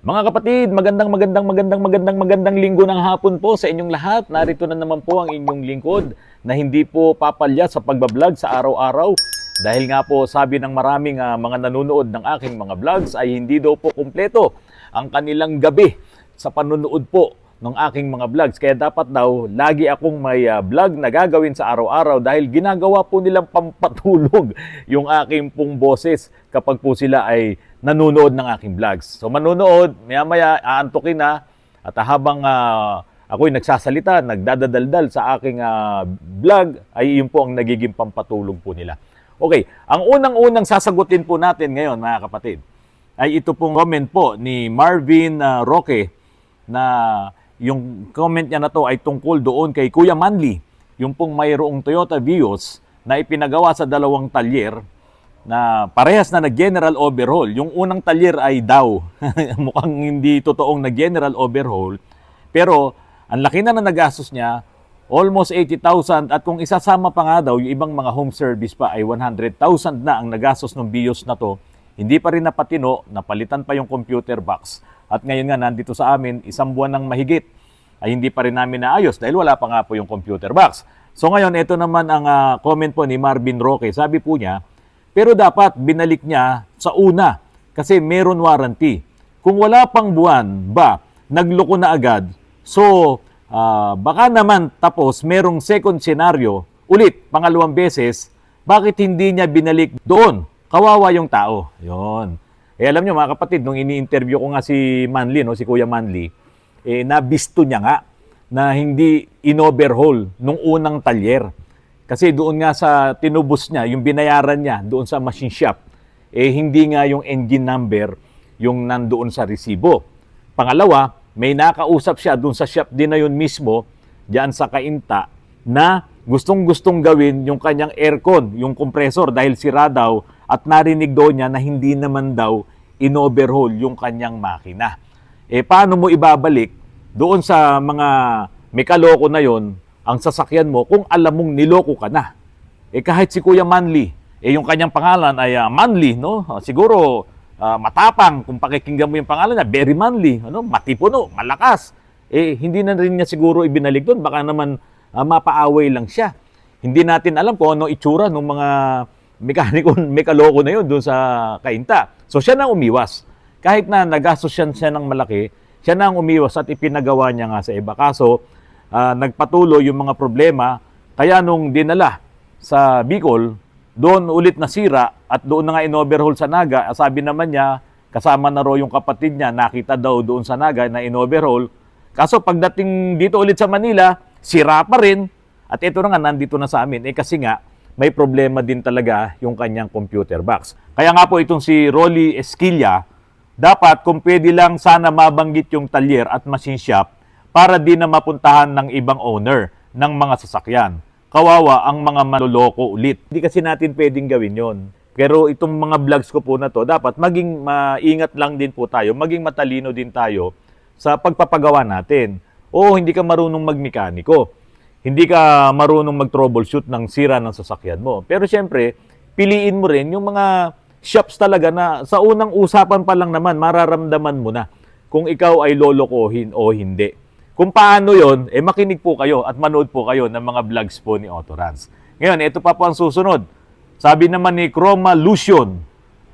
Mga kapatid, magandang linggo ng hapon po sa inyong lahat. Narito na naman po ang inyong lingkod na hindi po papalya sa pagbablog sa araw-araw. Dahil nga po sabi ng maraming mga nanonood ng aking mga vlogs ay hindi daw po kumpleto ang kanilang gabi sa panonood po ng aking mga vlogs. Kaya dapat daw lagi akong may vlog na gagawin sa araw-araw dahil ginagawa po nilang pampatulog yung aking pong boses kapag po sila ay nanonood ng aking vlogs. So manonood, maya-maya aantukin na at habang ako'y nagsasalita, nagdadadaldal sa aking vlog, ay yun po ang nagiging pampatulog po nila. Okay, ang unang-unang sasagutin po natin ngayon mga kapatid, ay ito pong comment po ni Marvin Roque na yung comment niya na to ay tungkol doon kay Kuya Manly, yung pong mayroong Toyota Vios na ipinagawa sa dalawang talyer na parehas na nag-general overhaul. Yung unang talyer ay daw. Mukhang hindi totoong nag-general overhaul. Pero ang laki na nagastos niya, almost 80,000. At kung isasama pa nga daw, yung ibang mga home service pa ay 100,000 na ang nagastos ng BIOS na to. Hindi pa rin napatino, napalitan pa yung computer box. At ngayon nga, nandito sa amin, isang buwan ng mahigit, ay hindi pa rin namin naayos dahil wala pa nga po yung computer box. So ngayon, ito naman ang comment po ni Marvin Roque. Sabi po niya, pero dapat binalik niya sa una kasi meron warranty. Kung wala pang buwan ba, nagloko na agad. So, baka naman tapos merong second scenario, ulit, pangalawang beses, bakit hindi niya binalik doon? Kawawa yung tao. Yun. Alam niyo mga kapatid, nung ini-interview ko nga si Manly, si Kuya Manly, nabisto niya nga na hindi in-overhaul nung unang talyer. Kasi doon nga sa tinubos niya, yung binayaran niya doon sa machine shop, hindi nga yung engine number yung nandoon sa resibo. Pangalawa, may nakausap siya doon sa shop din na yun mismo, diyan sa Kainta, na gustong-gustong gawin yung kanyang aircon, yung compressor dahil sira daw at narinig doon niya na hindi naman daw in-overhaul yung kanyang makina. Paano mo ibabalik doon sa mga mekaloko na yon ang sasakyan mo kung alam mong niloko ka na? Kahit si Kuya Manly, yung kanyang pangalan ay Manly, no? Siguro matapang kung pakikinggan mo yung pangalan niya, very manly, matipuno, malakas. Hindi na rin niya siguro ibinalik doon, baka naman mapaaway lang siya. Hindi natin alam kung ano itsura ng mga mekaloko na yun doon sa Kainta. So siya na umiwas. Kahit na nagastos siya ng malaki, siya na ang umiwas at ipinagawa niya nga sa iba. Kaso, nagpatuloy yung mga problema, kaya nung dinala sa Bicol, doon ulit nasira at doon na nga in-overhaul sa Naga. Sabi naman niya, kasama na raw yung kapatid niya, nakita daw doon sa Naga na in-overhaul. Kaso pagdating dito ulit sa Manila, sira pa rin. At ito na nga, nandito na sa amin. Kasi nga, may problema din talaga yung kanyang computer box. Kaya nga po itong si Rolly Esquilla, dapat kung pwede lang sana mabanggit yung talyer at machine shop para di na mapuntahan ng ibang owner ng mga sasakyan. Kawawa ang mga maloloko ulit. Hindi kasi natin pwedeng gawin yon. Pero itong mga vlogs ko po na to, dapat maging maingat lang din po tayo, maging matalino din tayo sa pagpapagawa natin. O hindi ka marunong magmekaniko, hindi ka marunong mag-troubleshoot ng sira ng sasakyan mo. Pero syempre, piliin mo rin yung mga shops talaga na sa unang usapan pa lang naman, mararamdaman mo na kung ikaw ay lolokohin o hindi. Kung paano yon, makinig po kayo at manood po kayo ng mga vlogs po ni Autorans. Ngayon, ito pa po ang susunod. Sabi naman ni Chroma Lucion,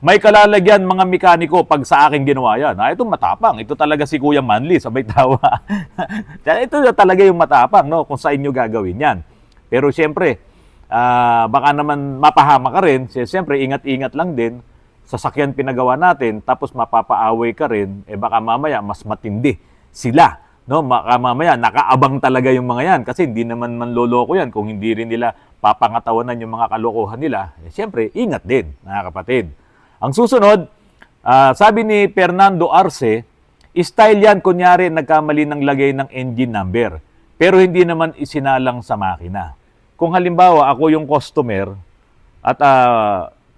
may kalalagyan mga mekaniko pag sa akin ginawa yan. Ito matapang. Ito talaga si Kuya Manly, sabay tawa. Ito talaga yung matapang, kung sa inyo gagawin yan. Pero siyempre, baka naman mapahama ka rin. Siyempre, ingat-ingat lang din. Sasakyan pinagawa natin, tapos mapapaaway ka rin, baka mamaya mas matindi sila. Baka mamaya nakaabang talaga yung mga yan kasi hindi naman manloloko yan kung hindi rin nila papangatawanan yung mga kalokohan nila. Siyempre, ingat din, mga kapatid. Ang susunod, sabi ni Fernando Arce, style yan, kunyari nagkamali ng lagay ng engine number, pero hindi naman isinalang sa makina. Kung halimbawa, ako yung customer at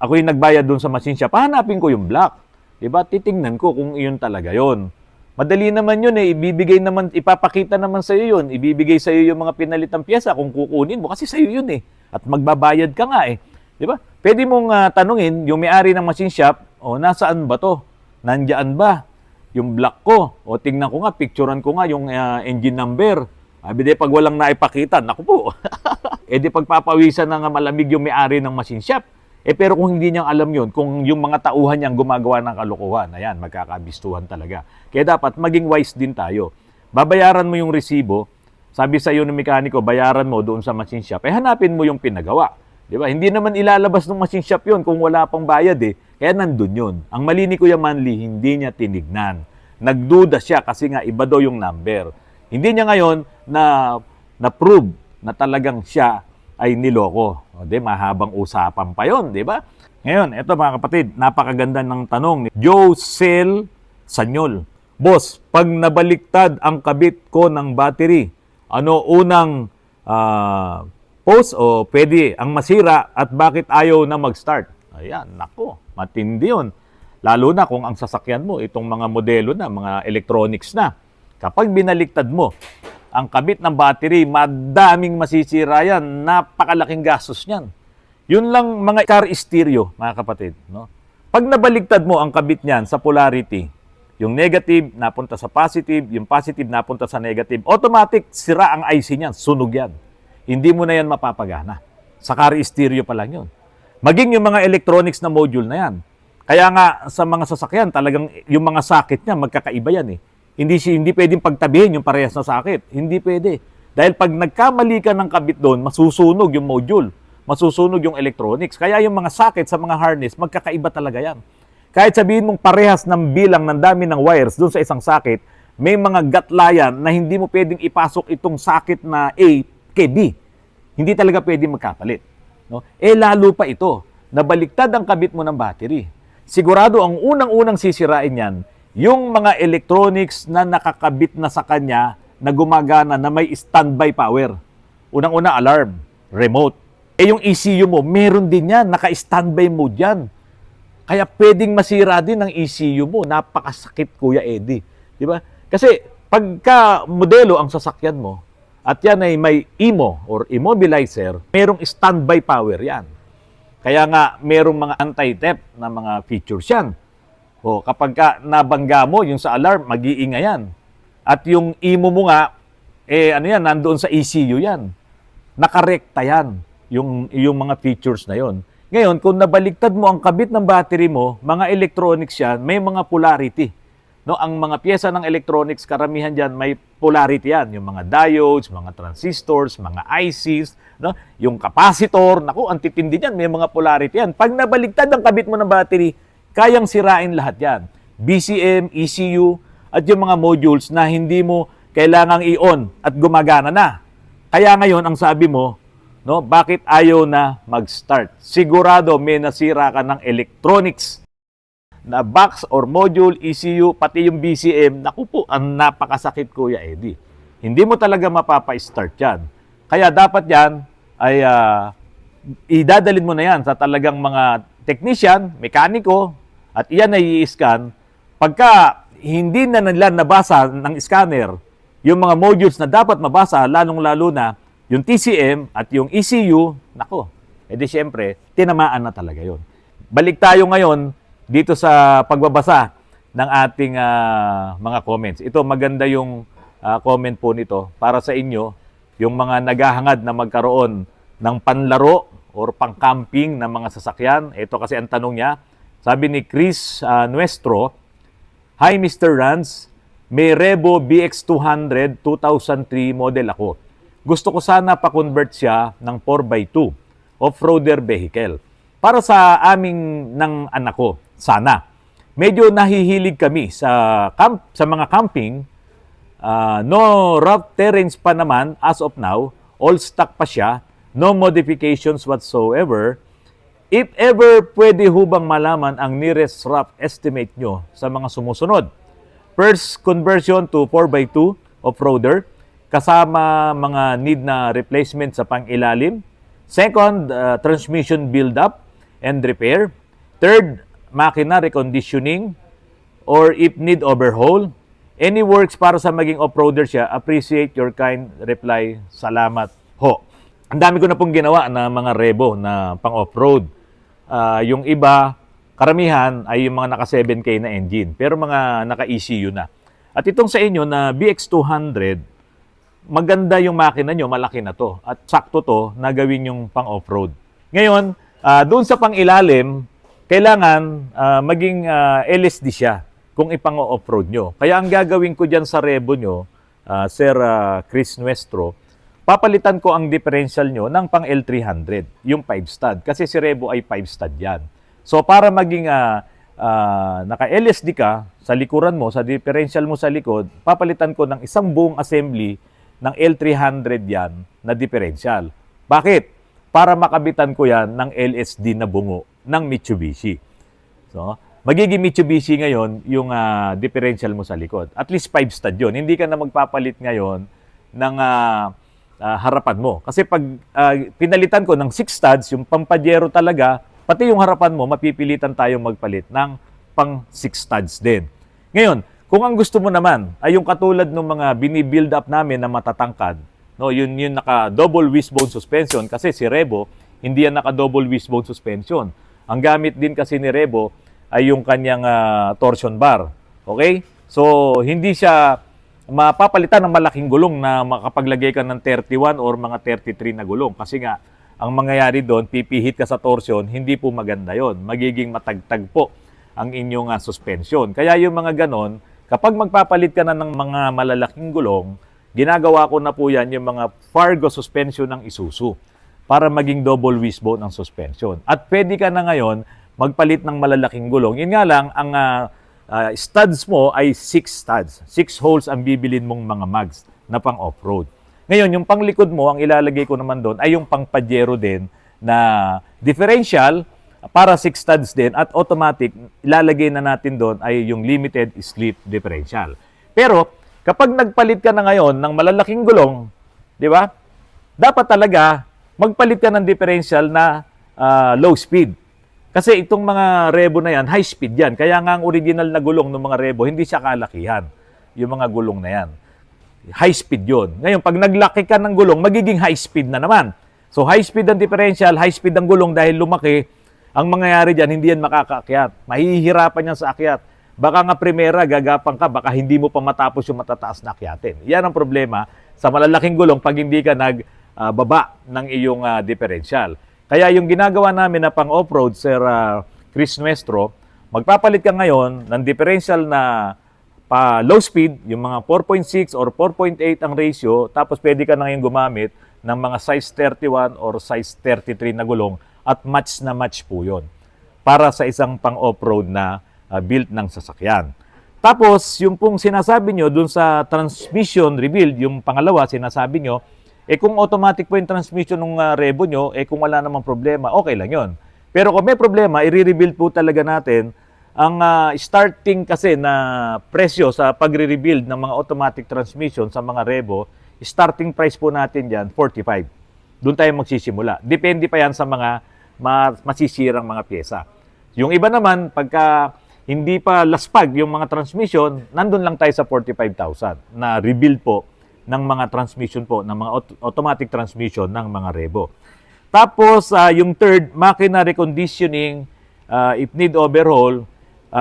ako yung nagbayad dun sa machine shop, hanapin ko yung black. Diba? Titingnan ko kung iyon talaga yon. Madali naman yun ibibigay naman, ipapakita naman sa iyo yun, ibibigay sa iyo yung mga pinalitang piyesa kung kukunin mo kasi sa iyo yun at magbabayad ka nga di ba? Pwede mong tanungin yung may-ari ng machine shop, nasaan ba to? Nandiyan ba? yung block ko. O tingnan ko nga, picturean ko nga yung engine number. Sabi di, pag walang naipakita, naku po. Eh di pagpapawisan na nga malamig yung may-ari ng machine shop. Pero kung hindi niyang alam yun, kung yung mga tauhan niyang gumagawa ng kalokohan, ayan, magkakabistuhan talaga. Kaya dapat maging wise din tayo. Babayaran mo yung resibo, sabi sa iyo ng mekaniko, bayaran mo doon sa machine shop, hanapin mo yung pinagawa. Di ba? Hindi naman ilalabas ng machine shop yun kung wala pang bayad Kaya nandun yun. Ang mali ni Kuya Manly, hindi niya tinignan. Nagduda siya kasi nga iba daw yung number. Hindi niya ngayon na-prove na talagang siya ay niloko. O di, mahabang usapan pa yon, di ba? Ngayon, eto mga kapatid, napakaganda ng tanong ni Josel Sanyol. Boss, pag nabaliktad ang kabit ko ng battery, ano unang post o pwede ang masira at bakit ayaw na mag-start? Ayan, nako, matindi yun. Lalo na kung ang sasakyan mo, itong mga modelo na, mga electronics na. Kapag binaliktad mo ang kabit ng battery, madaming masisira yan. Napakalaking gastos niyan. Yun lang mga car stereo, mga kapatid. No? Pag nabaligtad mo ang kabit niyan sa polarity, yung negative napunta sa positive, yung positive napunta sa negative, automatic sira ang IC niyan, sunog yan. Hindi mo na yan mapapagana. Sa car stereo pa lang yun. Maging yung mga electronics na module na yan. Kaya nga sa mga sasakyan, talagang yung mga socket niya, magkakaiba yan Hindi pwedeng pagtabihin yung parehas na socket. Hindi pwede. Dahil pag nagkamali ka ng kabit doon, masusunog yung module. Masusunog yung electronics. Kaya yung mga socket sa mga harness, magkakaiba talaga yan. Kahit sabihin mong parehas ng bilang ng dami ng wires doon sa isang socket, may mga gatlayan na hindi mo pwedeng ipasok itong socket na A kay B. Hindi talaga pwedeng magkapalit. No? Lalo pa ito, nabaliktad ang kabit mo ng battery. Sigurado ang unang-unang sisirain yan, yung mga electronics na nakakabit na sa kanya na gumagana na may standby power. Unang-una, alarm, remote. Yung ECU mo, meron din yan, naka-standby mode yan. Kaya pwedeng masira din ang ECU mo. Napakasakit, Kuya Eddie. Di ba? Kasi pagka modelo ang sasakyan mo, at yan ay may IMO or immobilizer, merong standby power yan. Kaya nga, merong mga anti-theft na mga features yan. O, kapag ka nabangga mo, yung sa alarm, mag-iingay yan. At yung IMO mo nga, nandoon sa ECU yan. Nakarekta yan, yung mga features na yon. Ngayon, kung nabaliktad mo ang kabit ng battery mo, mga electronics yan, may mga polarity. No, ang mga pyesa ng electronics, karamihan dyan, may polarity yan. Yung mga diodes, mga transistors, mga ICs, no? Yung capacitor, naku, ang titindi dyan, may mga polarity yan. Pag nabaliktad ang kabit mo ng battery, kayang sirain lahat yan. BCM, ECU, at yung mga modules na hindi mo kailangang i-on at gumagana na. Kaya ngayon, ang sabi mo, no, bakit ayaw na mag-start? Sigurado may nasira ka ng electronics na box or module, ECU, pati yung BCM, naku po, ang napakasakit, Kuya Eddie. Hindi mo talaga mapapa-start yan. Kaya dapat yan ay idadalin mo na yan sa talagang mga technician, mekaniko, at iyan ay i-scan. Pagka hindi na nila nabasa ng scanner yung mga modules na dapat mabasa, lalong-lalo na yung TCM at yung ECU, nako, edi syempre, tinamaan na talaga yon. Balik tayo ngayon dito sa pagbabasa ng ating mga comments. Ito, maganda yung comment po nito para sa inyo, yung mga naghahangad na magkaroon ng panlaro or pang-camping ng mga sasakyan. Ito kasi ang tanong niya. Sabi ni Chris Nuestro, "Hi Mr. Ranz, may Revo BX200 2003 model ako. Gusto ko sana pa-convert siya ng 4x2 off-roader vehicle. Para sa aming ng anak ko, sana. Medyo nahihilig kami sa mga camping. No rough terrains pa naman as of now. All stock pa siya. No modifications whatsoever. If ever, pwede hubang malaman ang nearest rough estimate nyo sa mga sumusunod. First, conversion to 4x2 off-roader kasama mga need na replacement sa pang-ilalim. Second, transmission build-up and repair. Third, makina reconditioning or if need overhaul. Any works para sa maging off-roader siya, appreciate your kind reply. Salamat ho." Ang dami ko na pong ginawa na mga Revo na pang off-road. Yung iba, karamihan ay yung mga naka 7K na engine, pero mga naka ECU na. At itong sa inyo na BX200, maganda yung makina nyo, malaki na to. At sakto to na gawin yung pang off-road. Ngayon, doon sa pang ilalim, kailangan maging LSD siya kung ipang off-road nyo. Kaya ang gagawin ko dyan sa Revo nyo, Sir Chris Nuestro, papalitan ko ang differential nyo ng pang L300, yung 5 stud. Kasi si Revo ay 5 stud yan. So para maging naka-LSD ka sa likuran mo, sa differential mo sa likod, papalitan ko ng isang buong assembly ng L300 yan na differential. Bakit? Para makabitan ko yan ng LSD na bungo ng Mitsubishi. So, magiging Mitsubishi ngayon yung differential mo sa likod. At least 5 stud yun. Hindi ka na magpapalit ngayon ng harapan mo. Kasi pag pinalitan ko ng 6 studs, yung pampajero talaga, pati yung harapan mo, mapipilitan tayong magpalit ng pang 6 studs din. Ngayon, kung ang gusto mo naman ay yung katulad ng mga bini-build up namin na matatangkad, no, yun naka double wishbone suspension kasi si Revo hindi yan naka double wishbone suspension. Ang gamit din kasi ni Revo ay yung kanyang torsion bar. Okay? So hindi siya mapapalitan ng malaking gulong na makapaglagay ka ng 31 or mga 33 na gulong kasi nga ang mangyayari doon, pipihit ka sa torsion, hindi po maganda yon. Magiging matagtag po ang inyong suspension. Kaya yung mga ganon, kapag magpapalit ka na ng mga malalaking gulong, ginagawa ko na po yan yung mga Fargo suspension ng Isuzu para maging double wishbone ang suspension. At pwede ka na ngayon magpalit ng malalaking gulong. Yun nga lang, ang studs mo ay 6 studs. 6 holes ang bibilin mong mga mags na pang off-road. Ngayon, yung panglikod mo, ang ilalagay ko naman doon ay yung pang-pajero din na differential para 6 studs din at automatic, ilalagay na natin doon ay yung limited slip differential. Pero, kapag nagpalit ka na ngayon ng malalaking gulong, di ba? Dapat talaga magpalit ka ng differential na low speed. Kasi itong mga Revo na yan, high speed yan. Kaya nga ang original na gulong ng mga Revo, hindi siya kalakihan. Yung mga gulong na yan. High speed yon. Ngayon, pag naglaki ka ng gulong, magiging high speed na naman. So, high speed ang differential, high speed ang gulong dahil lumaki, ang mangyayari dyan, hindi yan makakaakyat. Mahihirapan yan sa akyat. Baka nga primera, gagapang ka, baka hindi mo pa matapos yung matataas na akyatin. Yan ang problema sa malalaking gulong pag hindi ka nagbaba ng iyong differential. Kaya yung ginagawa namin na pang off-road, Sir Chris Nuestro, magpapalit ka ngayon ng differential na pa low speed, yung mga 4.6 or 4.8 ang ratio, tapos pwede ka na ngayon gumamit ng mga size 31 or size 33 na gulong at match na match po yun para sa isang pang off-road na built ng sasakyan. Tapos, yung pong sinasabi nyo dun sa transmission rebuild, yung pangalawa, sinasabi nyo, kung automatic po yung transmission ng Revo nyo, kung wala namang problema, okay lang yun. Pero kung may problema, i-rebuild po talaga natin. Ang starting kasi na presyo sa pagre-rebuild ng mga automatic transmission sa mga Revo, starting price po natin dyan, 45. Doon tayo magsisimula. Depende pa yan sa mga masisirang mga pyesa. Yung iba naman, pagka hindi pa laspag yung mga transmission, nandun lang tayo sa 45,000 na rebuild po ng mga transmission po, ng mga automatic transmission ng mga Revo. Tapos, yung third, makina reconditioning, if need overhaul,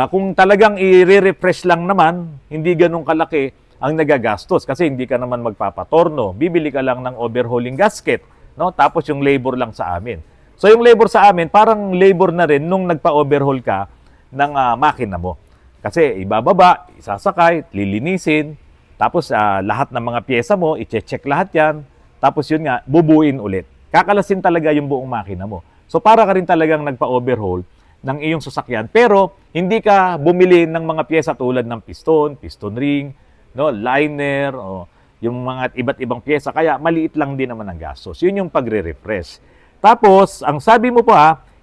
kung talagang i-refresh lang naman, hindi ganun kalaki ang nagagastos kasi hindi ka naman magpapatorno. Bibili ka lang ng overhauling gasket, no? Tapos yung labor lang sa amin. So yung labor sa amin, parang labor na rin nung nagpa-overhaul ka ng makina mo. Kasi ibababa, isasakay, lilinisin, tapos lahat ng mga pyesa mo, i-check lahat yan, tapos yun nga, bubuin ulit. Kakalasin talaga yung buong makina mo. So para ka rin talagang nagpa-overhaul ng iyong sasakyan, pero hindi ka bumili ng mga pyesa tulad ng piston ring, no, liner, o yung mga iba't ibang pyesa, kaya maliit lang din naman ang gastos. Yun yung pagre-refresh. Tapos, ang sabi mo po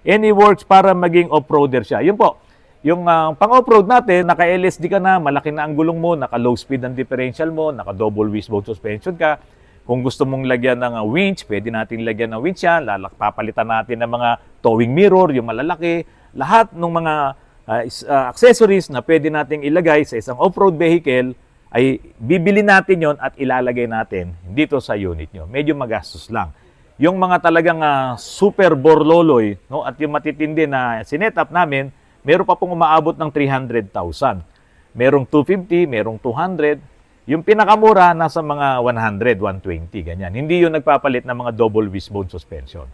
any works para maging off-roader siya. Yun po, yung pang-off-road natin, naka-LSD ka na, malaki na ang gulong mo, naka-low speed ang differential mo, naka-double wishbone suspension ka. Kung gusto mong lagyan ng winch, pwede natin lagyan ng winch yan. Papalitan natin ng mga towing mirror, yung malalaki. Lahat ng mga accessories na pwede nating ilagay sa isang off-road vehicle, ay bibili natin yon at ilalagay natin dito sa unit nyo. Medyo magastos lang. Yung mga talagang super borloloy, no, at yung matitindi na sinet up namin, meron pa pong umaabot ng 300,000. Merong 250, merong 200. Yung pinakamura, nasa mga 100, 120, ganyan. Hindi yung nagpapalit ng mga double wishbone suspension.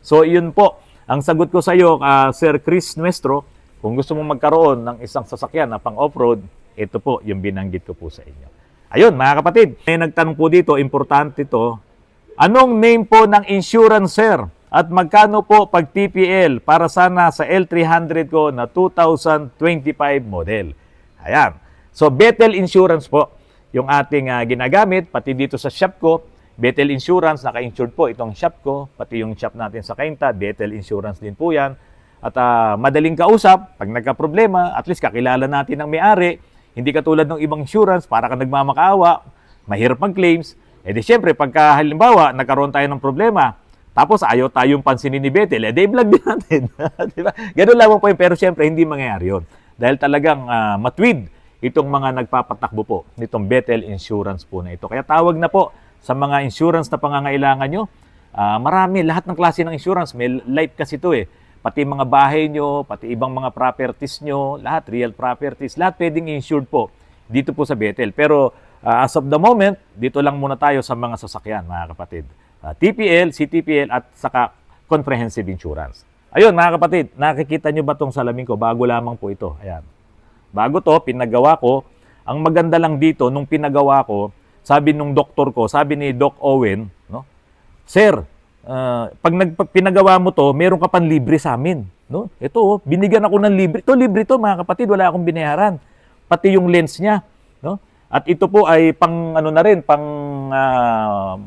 So, yun po. Ang sagot ko sa iyo, Sir Chris Nuestro, kung gusto mong magkaroon ng isang sasakyan na pang off-road, ito po yung binanggit ko po sa inyo. Ayun, mga kapatid, may nagtanong po dito, importante ito. Anong name po ng insurance, sir? At magkano po pag TPL para sana sa L300 ko na 2025 model? Ayan. So, Bethel Insurance po yung ating ginagamit, pati dito sa shop ko. Bethel Insurance, naka-insured po itong shop ko, pati yung shop natin sa Cainta, Bethel Insurance din po yan. At madaling kausap, pag nagka-problema, at least kakilala natin ang may-ari. Hindi katulad ng ibang insurance, para ka nagmamakaawa, mahirap mag-claims. Eh di syempre, pagka halimbawa, nagkaroon tayo ng problema, tapos ayaw tayong pansinin ni Bethel, eh di vlog din natin. Diba? Ganun lamang po yun, pero syempre, hindi mangyayari yun. Dahil talagang matwid itong mga nagpapatakbo po nitong Bethel Insurance po na ito. Kaya tawag na po sa mga insurance na pangangailangan nyo. Marami, lahat ng klase ng insurance, may life kasi ito eh. Pati mga bahay nyo, pati ibang mga properties nyo, lahat, real properties, lahat pwedeng insured po dito po sa Bethel. Pero as of the moment, dito lang muna tayo sa mga sasakyan, mga kapatid. TPL, CTPL at saka comprehensive insurance. Ayun, mga kapatid, nakikita nyo ba itong salamin ko? Bago lamang po ito. Ayan. Bago to, pinagawa ko. Ang maganda lang dito, nung pinagawa ko, sabi nung doktor ko, sabi ni Doc Owen, no? Sir, pag pinagawa mo to, meron ka pang libre sa amin. No? Ito, binigyan ako ng libre. Ito, libre to, mga kapatid, wala akong binayaran. Pati yung lens niya. No? At ito po ay pang ano na rin, pang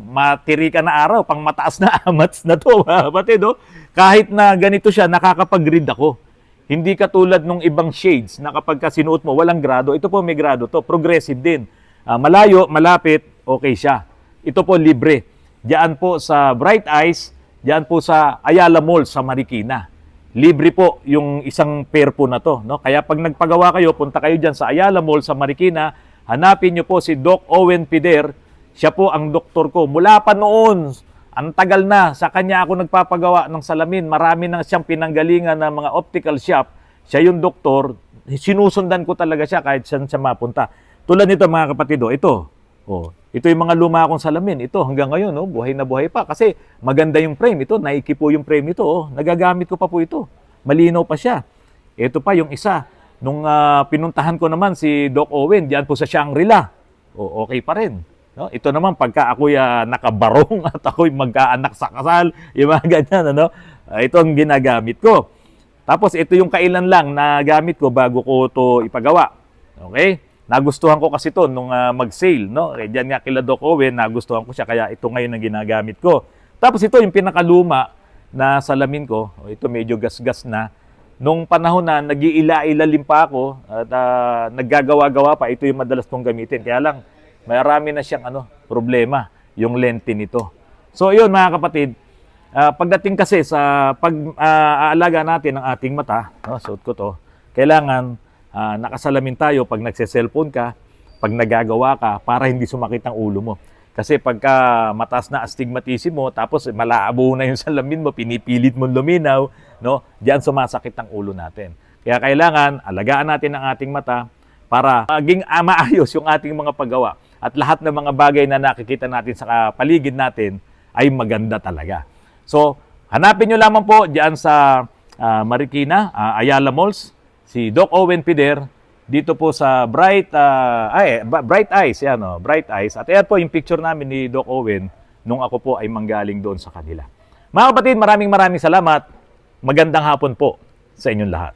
matirika na araw, pang mataas na amats na to, mga kapatid. No? Kahit na ganito siya, nakakapag-read ako. Hindi katulad nung ibang shades na kapag sinuot mo, walang grado. Ito po may grado to, progressive din. Malayo, malapit, okay siya. Ito po libre. Diyan po sa Bright Eyes, diyan po sa Ayala Mall sa Marikina. Libre po yung isang pair po na to. No? Kaya pag nagpagawa kayo, punta kayo diyan sa Ayala Mall sa Marikina, hanapin nyo po si Doc Owen Pider. Siya po ang doktor ko. Mula pa noon, ang tagal na, sa kanya ako nagpapagawa ng salamin. Marami na siyang pinanggalingan ng mga optical shop. Siya yung doktor. Sinusundan ko talaga siya kahit saan siya mapunta. Tulad nito mga kapatid, ito. Ito yung mga luma kong salamin. Ito hanggang ngayon, buhay na buhay pa. Kasi maganda yung frame. Ito, Nike po yung frame ito. Nagagamit ko pa po ito. Malinaw pa siya. Ito pa yung isa. Nung pinuntahan ko naman si Doc Owen, diyan po sa Shangri-La. Okay pa rin. No? Ito naman, pagka ako'y nakabarong at ako'y magkaanak sa kasal, yung mga ganyan, ito ang ginagamit ko. Tapos ito yung kailan lang na gamit ko bago ko ito ipagawa. Okay? Nagustuhan ko kasi ito nung mag-sale, no? Kaya diyan nga kila Doc Owen, nagustuhan ko siya, kaya ito ngayon ang ginagamit ko. Tapos ito yung pinakaluma na salamin ko. Ito medyo gas-gas na. Nung panahon na nag-iila-ilalim pa ako at naggagawa-gawa pa, ito yung madalas kong gamitin. Kaya lang, marami na siyang problema, yung lente nito. So yun mga kapatid, pagdating kasi sa pag-aalaga natin ng ating mata, suot ko to, kailangan nakasalamin tayo pag nagse-cellphone ka, pag nagagawa ka, para hindi sumakit ang ulo mo. Kasi pagka mataas na astigmatism mo, tapos malabo na yung salamin mo, pinipilit mo luminaw, no? Diyan sumasakit ang ulo natin. Kaya kailangan alagaan natin ang ating mata para maging maayos yung ating mga paggawa. At lahat ng mga bagay na nakikita natin sa paligid natin ay maganda talaga. So, hanapin nyo lamang po diyan sa Marikina, Ayala Malls, si Doc Owen Pider, dito po sa Bright Eyes, yan Bright Eyes. At ayan po yung picture namin ni Doc Owen nung ako po ay manggaling doon sa kanila. Mga kapatid, maraming salamat. Magandang hapon po sa inyong lahat.